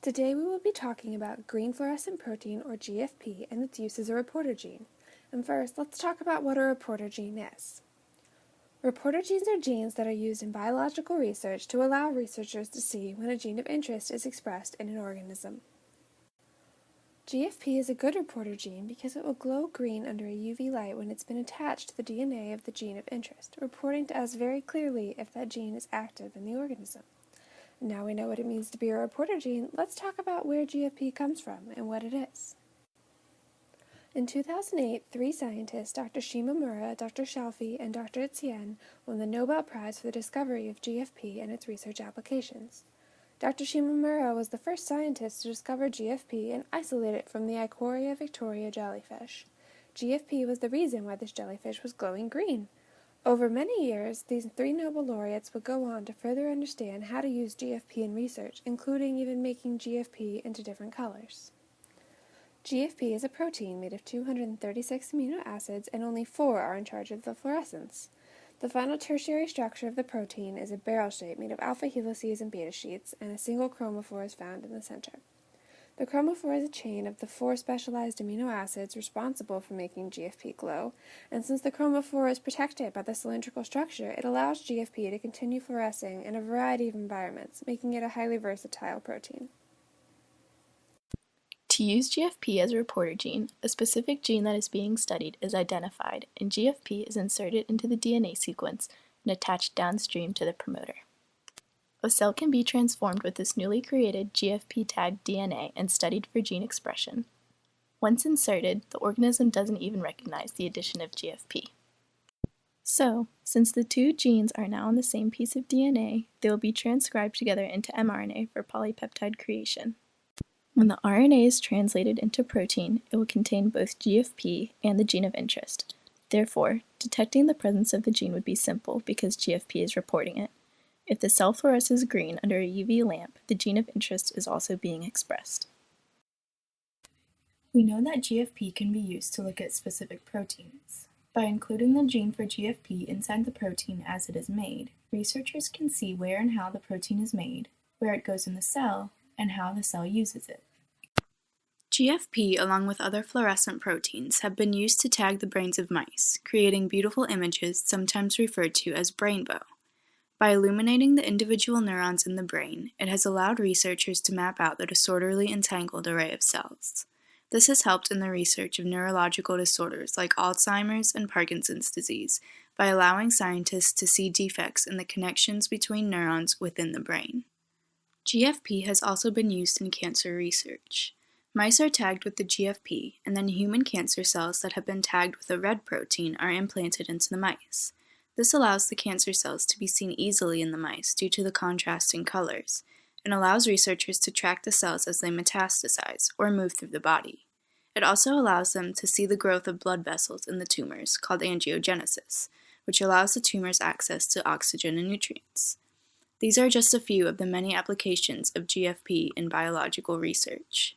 Today we will be talking about green fluorescent protein, or GFP, and its use as a reporter gene. And first, let's talk about what a reporter gene is. Reporter genes are genes that are used in biological research to allow researchers to see when a gene of interest is expressed in an organism. GFP is a good reporter gene because it will glow green under a UV light when it's been attached to the DNA of the gene of interest, reporting to us very clearly if that gene is active in the organism. Now we know what it means to be a reporter gene, let's talk about where GFP comes from and what it is. In 2008, three scientists, Dr. Shimomura, Dr. Shalfie, and Dr. Etienne, won the Nobel Prize for the discovery of GFP and its research applications. Dr. Shimomura was the first scientist to discover GFP and isolate it from the Icoria victoria jellyfish. GFP was the reason why this jellyfish was glowing green. Over many years, these three Nobel laureates would go on to further understand how to use GFP in research, including even making GFP into different colors. GFP is a protein made of 236 amino acids, and only 4 are in charge of the fluorescence. The final tertiary structure of the protein is a barrel shape made of alpha helices and beta sheets, and a single chromophore is found in the center. The chromophore is a chain of the 4 specialized amino acids responsible for making GFP glow, and since the chromophore is protected by the cylindrical structure, it allows GFP to continue fluorescing in a variety of environments, making it a highly versatile protein. To use GFP as a reporter gene, a specific gene that is being studied is identified, and GFP is inserted into the DNA sequence and attached downstream to the promoter. A cell can be transformed with this newly created GFP-tagged DNA and studied for gene expression. Once inserted, the organism doesn't even recognize the addition of GFP. So, since the two genes are now on the same piece of DNA, they will be transcribed together into mRNA for polypeptide creation. When the RNA is translated into protein, it will contain both GFP and the gene of interest. Therefore, detecting the presence of the gene would be simple because GFP is reporting it. If the cell fluoresces green under a UV lamp, the gene of interest is also being expressed. We know that GFP can be used to look at specific proteins. By including the gene for GFP inside the protein as it is made, researchers can see where and how the protein is made, where it goes in the cell, and how the cell uses it. GFP, along with other fluorescent proteins, have been used to tag the brains of mice, creating beautiful images sometimes referred to as brainbow. By illuminating the individual neurons in the brain, it has allowed researchers to map out the disorderly entangled array of cells. This has helped in the research of neurological disorders like Alzheimer's and Parkinson's disease by allowing scientists to see defects in the connections between neurons within the brain. GFP has also been used in cancer research. Mice are tagged with the GFP, and then human cancer cells that have been tagged with a red protein are implanted into the mice. This allows the cancer cells to be seen easily in the mice due to the contrasting colors, and allows researchers to track the cells as they metastasize or move through the body. It also allows them to see the growth of blood vessels in the tumors, called angiogenesis, which allows the tumors access to oxygen and nutrients. These are just a few of the many applications of GFP in biological research.